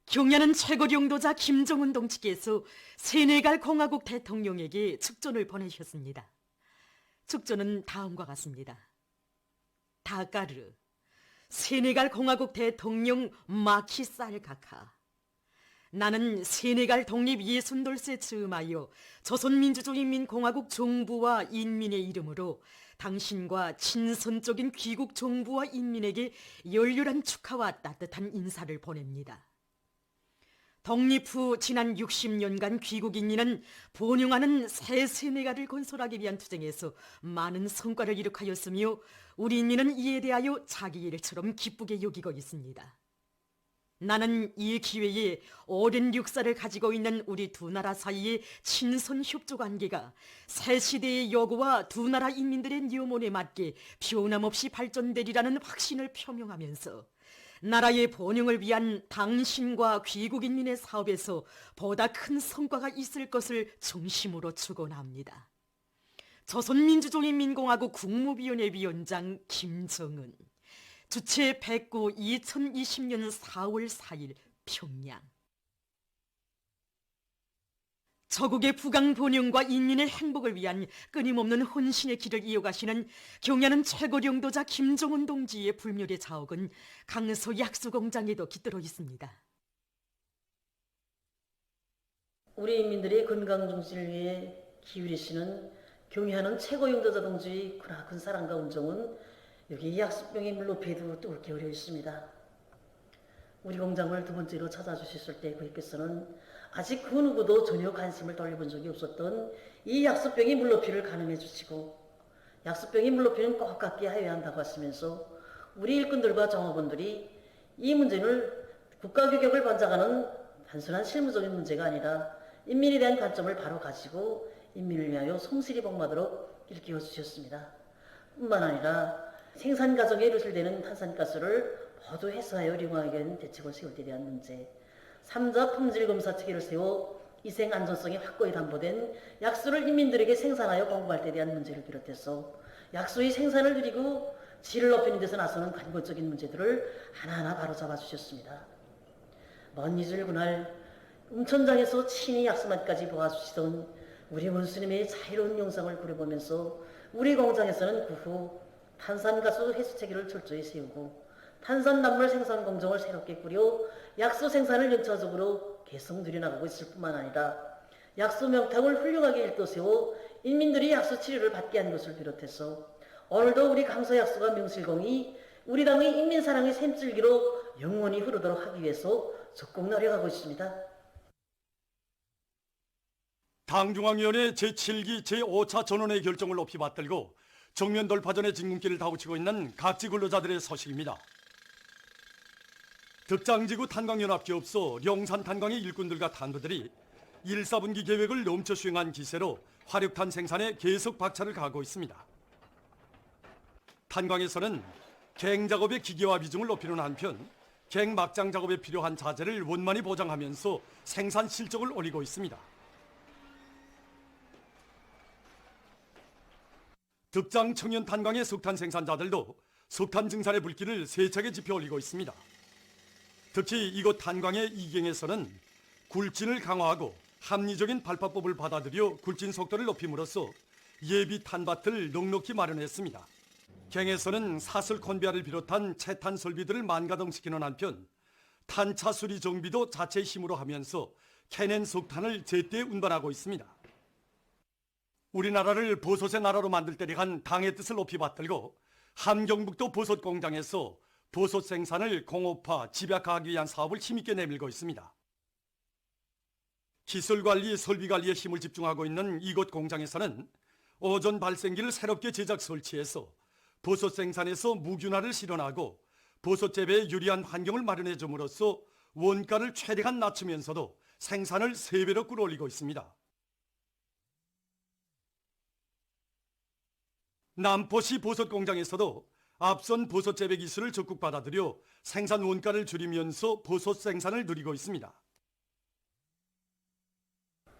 경야는 최고 용도자 김정은 동지께서 세네갈 공화국 대통령에게 축전을 보내셨습니다. 축전은 다음과 같습니다. 다까르, 세네갈 공화국 대통령 마키살 카카. 나는 세네갈 독립 60돌세 즈음하여 조선민주주의인민공화국 정부와 인민의 이름으로 당신과 친선적인 귀국 정부와 인민에게 열렬한 축하와 따뜻한 인사를 보냅니다. 독립 후 지난 60년간 귀국인민은 번영하는 새 세네갈을 건설하기 위한 투쟁에서 많은 성과를 이룩하였으며 우리 인민은 이에 대하여 자기 일처럼 기쁘게 여기고 있습니다. 나는 이 기회에 오랜 역사를 가지고 있는 우리 두 나라 사이의 친선 협조 관계가 새 시대의 요구와 두 나라 인민들의 염원에 맞게 변함없이 발전되리라는 확신을 표명하면서 나라의 번영을 위한 당신과 귀국인민의 사업에서 보다 큰 성과가 있을 것을 중심으로 축원합니다. 조선민주주의인민공화국 국무위원회 위원장 김정은. 주체 109 2020년 4월 4일 평양. 저국의 부강 번영과 인민의 행복을 위한 끊임없는 헌신의 길을 이어가시는 경야는 최고 용도자 김정은 동지의 불멸의 자옥은 강서 약수공장에도 깃들어 있습니다. 우리 인민들의 건강 중심을 위해 기울이시는 경야는 최고 용도자 동지의 크나큰 사랑과 온정은 여기 약수병의 물높이에도 뚫기 어려 있습니다. 우리 공장을 두 번째로 찾아주셨을 때 그께서는 아직 그 누구도 전혀 관심을 돌려본 적이 없었던 이 약수병의 물높이를 가늠해 주시고 약수병의 물높이는 꼭 갖게 하여야 한다고 하시면서 우리 일꾼들과 정업원들이 이 문제를 국가규격을 번장하는 단순한 실무적인 문제가 아니라 인민에 대한 관점을 바로 가지고 인민을 위하여 성실히 복마도록 일깨워 주셨습니다. 뿐만 아니라 생산 과정에 누설되는 탄산가스를 모두 해소하여 이용하게 된 대책을 세울 때 대한 문제, 3자 품질 검사 체계를 세워 위생 안전성이 확고히 담보된 약수를 인민들에게 생산하여 공급할 때 대한 문제를 비롯해서 약수의 생산을 늘리고 질을 높이는 데서 나서는 근본적인 문제들을 하나하나 바로잡아 주셨습니다. 먼 이슬 그날 음천장에서 친히 약수만까지 도와주시던 우리 원수님의 자유로운 영상을 그려보면서 우리 공장에서는 그 후 탄산가스 회수 체계를 철저히 세우고 탄산난물 생산 공정을 새롭게 꾸려 약수 생산을 연차적으로 계속 늘려나가고 있을 뿐만 아니라 약수 명탕을 훌륭하게 일도 세워 인민들이 약수 치료를 받게 한 것을 비롯해서 오늘도 우리 강서 약수가 명실공히 우리 당의 인민사랑의 샘줄기로 영원히 흐르도록 하기 위해서 적극 노력하고 있습니다. 당중앙위원회 제7기 제5차 전원의 결정을 높이 받들고 정면 돌파전의 진군길을 다우치고 있는 각지 근로자들의 소식입니다. 덕장지구 탄광연합기업소 령산 탄광의 일꾼들과 탄도들이 1, 4분기 계획을 넘쳐 수행한 기세로 화력탄 생산에 계속 박차를 가하고 있습니다. 탄광에서는 갱 작업의 기계화 비중을 높이는 한편 갱 막장 작업에 필요한 자재를 원만히 보장하면서 생산 실적을 올리고 있습니다. 덕장 청년 탄광의 석탄 생산자들도 석탄 증산의 불길을 세차게 지펴 올리고 있습니다. 특히 이곳 탄광의 이경에서는 굴진을 강화하고 합리적인 발파법을 받아들여 굴진 속도를 높임으로써 예비 탄밭을 넉넉히 마련했습니다. 갱에서는 사슬 콘비아를 비롯한 채탄 설비들을 만가동시키는 한편 탄차 수리 정비도 자체 힘으로 하면서 캐낸 석탄을 제때 운반하고 있습니다. 우리나라를 버섯의 나라로 만들 때에 간 당의 뜻을 높이 받들고 함경북도 버섯 공장에서 버섯 생산을 공업화, 집약화하기 위한 사업을 힘있게 내밀고 있습니다. 기술관리, 설비관리에 힘을 집중하고 있는 이곳 공장에서는 오존 발생기를 새롭게 제작 설치해서 버섯 생산에서 무균화를 실현하고 버섯 재배에 유리한 환경을 마련해 줌으로써 원가를 최대한 낮추면서도 생산을 3배로 끌어올리고 있습니다. 남포시 버섯 공장에서도 앞선 버섯 재배 기술을 적극 받아들여 생산 원가를 줄이면서 버섯 생산을 늘리고 있습니다.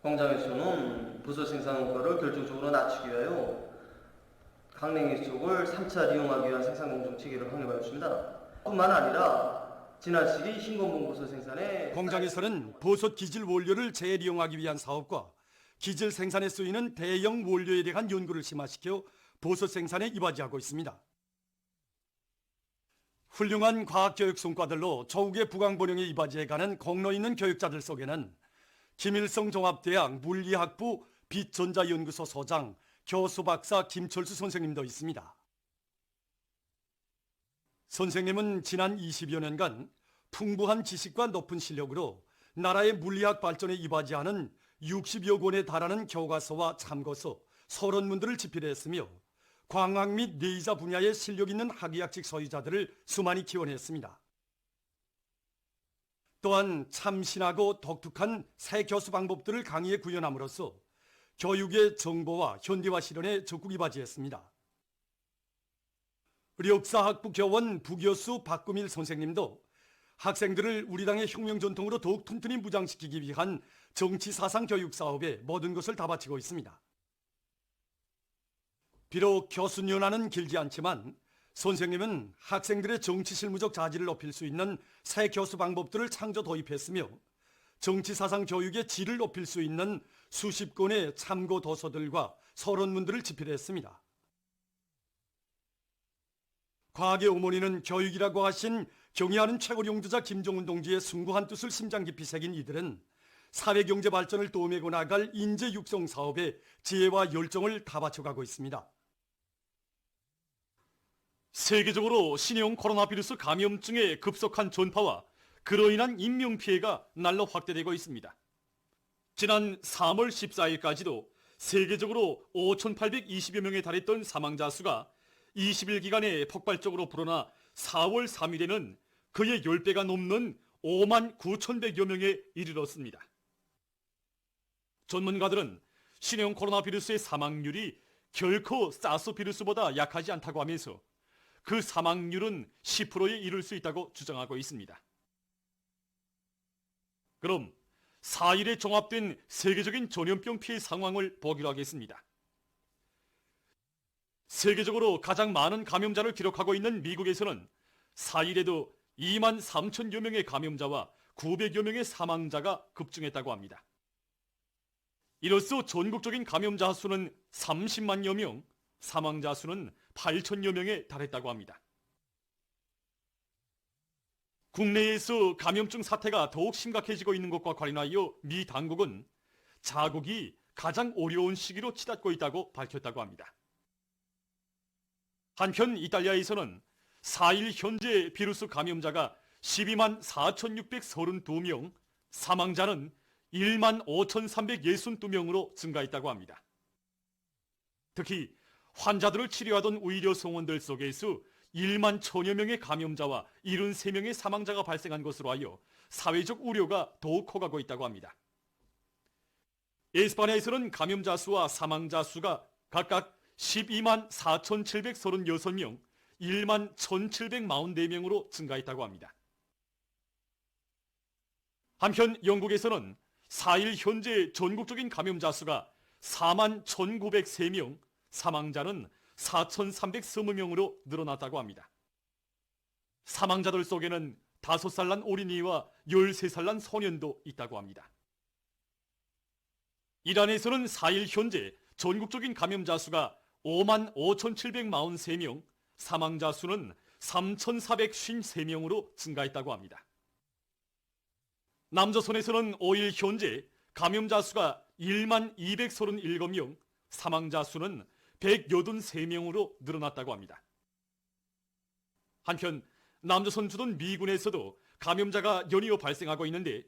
공장에서는 버섯 생산 원가를 결정적으로 낮추기 위하여 강냉이 속을 3차 이용하기 위한 생산 공정 체계를 확립하였습니다. 뿐만 아니라 지난 7일 신건봉 버섯 생산에 공장에서는 버섯 기질 원료를 재활용하기 위한 사업과 기질 생산에 쓰이는 대형 원료에 대한 연구를 심화시켜 버섯 생산에 이바지하고 있습니다. 훌륭한 과학교육 성과들로 조국의 부강번영에 이바지해가는 공로 있는 교육자들 속에는 김일성 종합대학 물리학부 빛전자연구소 소장 교수박사 김철수 선생님도 있습니다. 선생님은 지난 20여 년간 풍부한 지식과 높은 실력으로 나라의 물리학 발전에 이바지하는 60여 권에 달하는 교과서와 참고서, 서론문들을 집필했으며 광학 및 레이저 분야에 실력 있는 학위학직 소유자들을 수많이 기원했습니다. 또한 참신하고 독특한 새 교수 방법들을 강의에 구현함으로써 교육의 정보와 현대화 실현에 적극 이바지했습니다. 역사학부 교원 부교수 박금일 선생님도 학생들을 우리 당의 혁명 전통으로 더욱 튼튼히 무장시키기 위한 정치사상 교육 사업에 모든 것을 다 바치고 있습니다. 비록 교수 연하는 길지 않지만 선생님은 학생들의 정치 실무적 자질을 높일 수 있는 새 교수 방법들을 창조 도입했으며 정치사상 교육의 질을 높일 수 있는 수십 권의 참고 도서들과 서론문들을 집필했습니다. 과학의 어머니는 교육이라고 하신 경의하는 최고 용두자 김정은 동지의 숭고한 뜻을 심장 깊이 새긴 이들은 사회경제 발전을 도우매고 나갈 인재 육성 사업에 지혜와 열정을 다 바쳐가고 있습니다. 세계적으로 신형 코로나 바이러스 감염증의 급속한 전파와 그로 인한 인명피해가 날로 확대되고 있습니다. 지난 3월 14일까지도 세계적으로 5,820여 명에 달했던 사망자 수가 20일 기간에 폭발적으로 불어나 4월 3일에는 그의 10배가 넘는 5만 9,100여 명에 이르렀습니다. 전문가들은 신형 코로나 바이러스의 사망률이 결코 사스 바이러스보다 약하지 않다고 하면서 그 사망률은 10%에 이를 수 있다고 주장하고 있습니다. 그럼 4일에 종합된 세계적인 전염병 피해 상황을 보기로 하겠습니다. 세계적으로 가장 많은 감염자를 기록하고 있는 미국에서는 4일에도 2만 3천여 명의 감염자와 900여 명의 사망자가 급증했다고 합니다. 이로써 전국적인 감염자 수는 30만여 명, 사망자 수는 8천여 명에 달했다고 합니다. 국내에서 감염증 사태가 더욱 심각해지고 있는 것과 관련하여 미 당국은 자국이 가장 어려운 시기로 치닫고 있다고 밝혔다고 합니다. 한편 이탈리아에서는 4일 현재 비루스 감염자가 12만 4,632명, 사망자는 1만 5,362명으로 증가했다고 합니다. 특히 환자들을 치료하던 의료 성원들 속에서 1만 1,000여 명의 감염자와 73명의 사망자가 발생한 것으로 하여 사회적 우려가 더욱 커가고 있다고 합니다. 에스파냐에서는 감염자 수와 사망자 수가 각각 12만 4,736명, 1만 1,744명으로 증가했다고 합니다. 한편 영국에서는 4일 현재 전국적인 감염자 수가 4만 1,903명, 사망자는 4,320명으로 늘어났다고 합니다. 사망자들 속에는 5살 난 어린이와 13살 난 소년도 있다고 합니다. 이란에서는 4일 현재 전국적인 감염자 수가 5만 5,743명, 사망자 수는 3,453명으로 증가했다고 합니다. 남조선에서는 5일 현재 감염자 수가 1만 237명, 사망자 수는 183명으로 늘어났다고 합니다. 한편 남조선 주둔 미군에서도 감염자가 연이어 발생하고 있는데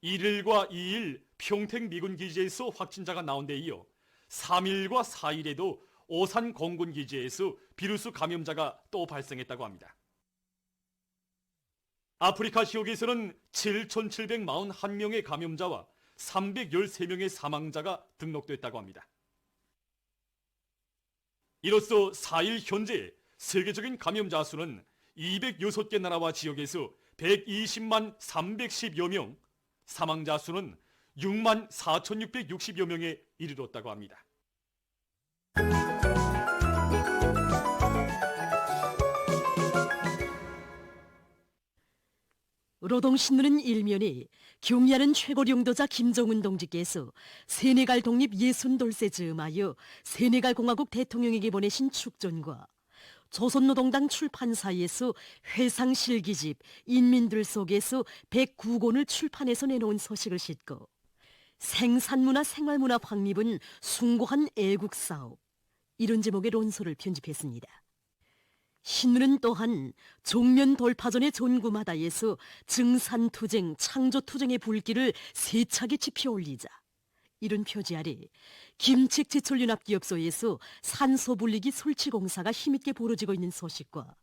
1일과 2일 평택 미군 기지에서 확진자가 나온 데 이어 3일과 4일에도 오산 공군 기지에서 비루스 감염자가 또 발생했다고 합니다. 아프리카 지역에서는 7,741명의 감염자와 313명의 사망자가 등록됐다고 합니다. 이로써 4일 현재 세계적인 감염자 수는 206개 나라와 지역에서 120만 310여 명, 사망자 수는 6만 4,660여 명에 이르렀다고 합니다. 노동신문은 일면에 경의하는 최고령도자 김정은 동지께서 세네갈 독립 60돌세 즈음하여 세네갈 공화국 대통령에게 보내신 축전과 조선노동당 출판사에서 회상실기집 인민들 속에서 109권을 출판해서 내놓은 소식을 싣고 생산문화 생활문화 확립은 숭고한 애국사업, 이런 제목의 논설을 편집했습니다. 신문은 또한 종면 돌파전의 존구마다에서 증산투쟁, 창조투쟁의 불길을 세차게 지펴올리자, 이런 표지 아래 김책제철연합기업소에서 산소분리기 설치공사가 힘있게 벌어지고 있는 소식과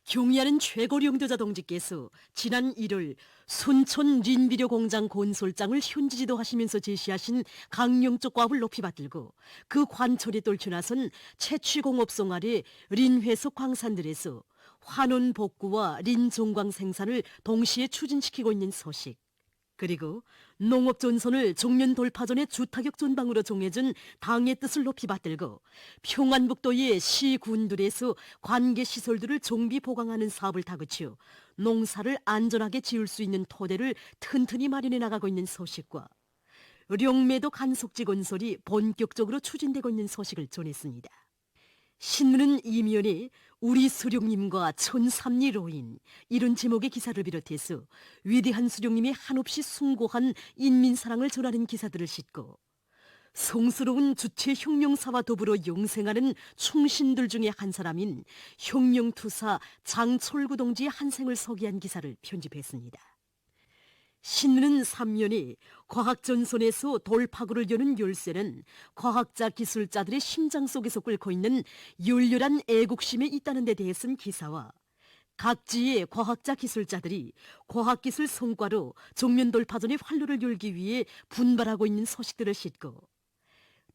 경의하는 최고령도자 동지께서 지난 1월 순촌 린비료 공장 건설장을 현지 지도하시면서 제시하신 강령적 과업을 높이 받들고 그 관철에 떨쳐 나선 채취공업송 아래 린회석 광산들에서 환원 복구와 린 종광 생산을 동시에 추진시키고 있는 소식, 그리고 농업 전선을 종면 돌파전의 주타격 전방으로 정해준 당의 뜻을 높이 받들고 평안북도의 시군들에서 관계 시설들을 정비 보강하는 사업을 다그쳐 농사를 안전하게 지을 수 있는 토대를 튼튼히 마련해 나가고 있는 소식과 령매도 간속지 건설이 본격적으로 추진되고 있는 소식을 전했습니다. 신문은 이면에 우리 수령님과 천삼리 로인, 이런 제목의 기사를 비롯해서 위대한 수령님의 한없이 숭고한 인민사랑을 전하는 기사들을 싣고 성스러운 주체 혁명사와 더불어 영생하는 충신들 중에 한 사람인 혁명투사 장철구 동지의 한 생을 소개한 기사를 편집했습니다. 신문은 3면에 과학전선에서 돌파구를 여는 열쇠는 과학자 기술자들의 심장 속에서 끓고 있는 열렬한 애국심에 있다는 데 대해 쓴 기사와 각지의 과학자 기술자들이 과학기술 성과로 정면돌파전의 활로를 열기 위해 분발하고 있는 소식들을 싣고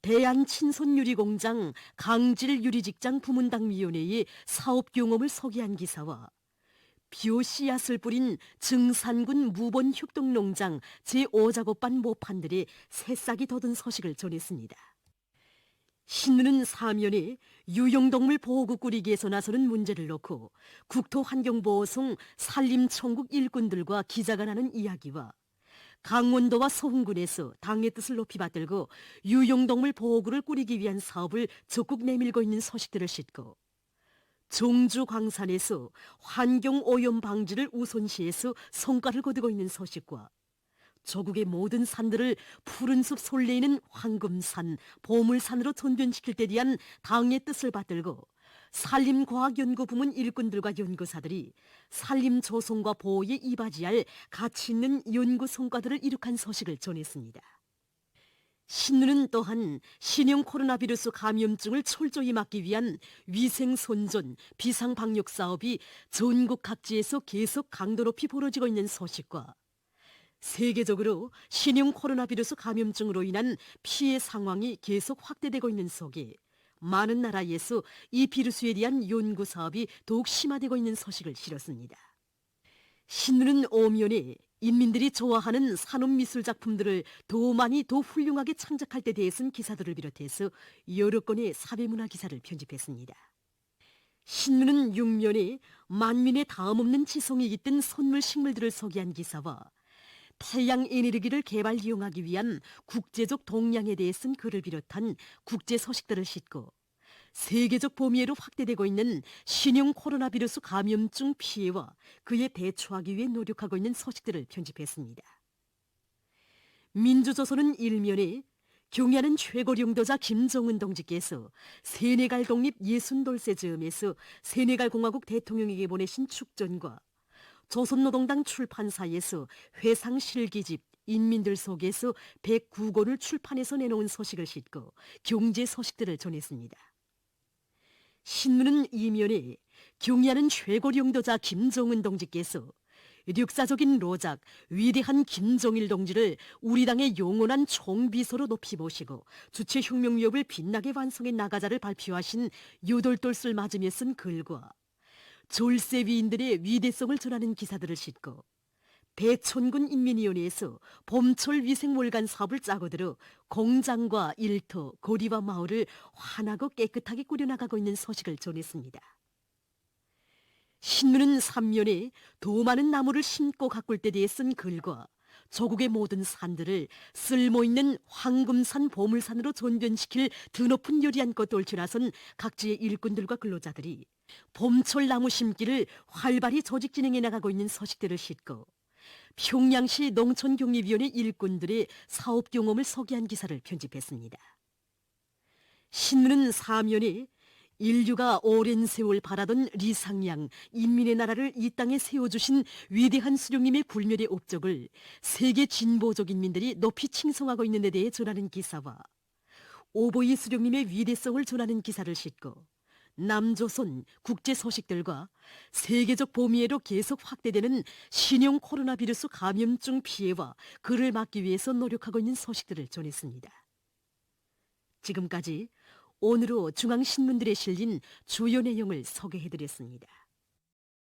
대한친손유리공장 강질유리직장 부문당위원회의 사업 경험을 소개한 기사와 비오씨앗을 뿌린 증산군 무본혁동농장 제5작업반 모판들의 새싹이 돋은 소식을 전했습니다. 신문은 사면에 유형동물 보호구 꾸리기에서 나서는 문제를 놓고 국토환경보호송 산림천국 일꾼들과 기자가 나눈 이야기와 강원도와 서훈군에서 당의 뜻을 높이 받들고 유형동물 보호구를 꾸리기 위한 사업을 적극 내밀고 있는 소식들을 싣고 종주 광산에서 환경오염 방지를 우선시해서 성과를 거두고 있는 소식과 조국의 모든 산들을 푸른 숲 솔레이는 황금산, 보물산으로 전변시킬 때 대한 당의 뜻을 받들고 산림과학연구부문 일꾼들과 연구사들이 산림 조성과 보호에 이바지할 가치 있는 연구 성과들을 이룩한 소식을 전했습니다. 신문은 또한 신형 코로나 비루스 감염증을 철저히 막기 위한 위생 선전, 비상 방역 사업이 전국 각지에서 계속 강도 높이 벌어지고 있는 소식과 세계적으로 신형 코로나 비루스 감염증으로 인한 피해 상황이 계속 확대되고 있는 속에 많은 나라에서 이 비루스에 대한 연구 사업이 더욱 심화되고 있는 소식을 실었습니다. 신문은 오면에 인민들이 좋아하는 산업미술 작품들을 더 많이 더 훌륭하게 창작할 때 대해 쓴 기사들을 비롯해서 여러 건의 사회문화 기사를 편집했습니다. 신문은 6면에 만민의 다음없는 지성이 깃든 선물 식물들을 소개한 기사와 태양 에너지를 개발 이용하기 위한 국제적 동향에 대해 쓴 글을 비롯한 국제 소식들을 싣고 세계적 범위로 확대되고 있는 신형 코로나 비루스 감염증 피해와 그에 대처하기 위해 노력하고 있는 소식들을 편집했습니다. 민주조선은 일면에 경의하는 최고령도자 김정은 동지께서 세네갈 독립 60돌세 즈음에서 세네갈 공화국 대통령에게 보내신 축전과 조선노동당 출판사에서 회상실기집 인민들 속에서 109권을 출판해서 내놓은 소식을 싣고 경제 소식들을 전했습니다. 신문은 이면에 경의하는 최고령도자 김정은 동지께서 역사적인 로작 위대한 김정일 동지를 우리 당의 영원한 총비서로 높이 모시고 주체혁명위협을 빛나게 완성해 나가자를 발표하신 8돌술 맞으며 쓴 글과 졸세위인들의 위대성을 전하는 기사들을 싣고 대천군 인민위원회에서 봄철 위생월간 사업을 짜고 들어 공장과 일터, 거리와 마을을 환하고 깨끗하게 꾸려나가고 있는 소식을 전했습니다. 신문은 삼면에 도 많은 나무를 심고 가꿀 때 대해 쓴 글과 조국의 모든 산들을 쓸모있는 황금산 보물산으로 전변시킬 드높은 요리한껏 돌출하선 각지의 일꾼들과 근로자들이 봄철 나무 심기를 활발히 조직 진행해 나가고 있는 서식들을 싣고 평양시 농촌경리위원회 일꾼들의 사업 경험을 소개한 기사를 편집했습니다. 신문은 사면에 인류가 오랜 세월 바라던 리상양, 인민의 나라를 이 땅에 세워주신 위대한 수령님의 굴멸의 업적을 세계 진보적 인민들이 높이 칭송하고 있는 데 대해 전하는 기사와 오보이 수령님의 위대성을 전하는 기사를 싣고 남조선 국제 소식들과 세계적 보미애로 계속 확대되는 신형 코로나 비루스 감염증 피해와 그를 막기 위해서 노력하고 있는 소식들을 전했습니다. 지금까지 오늘로 중앙신문들에 실린 주요 내용을 소개해드렸습니다.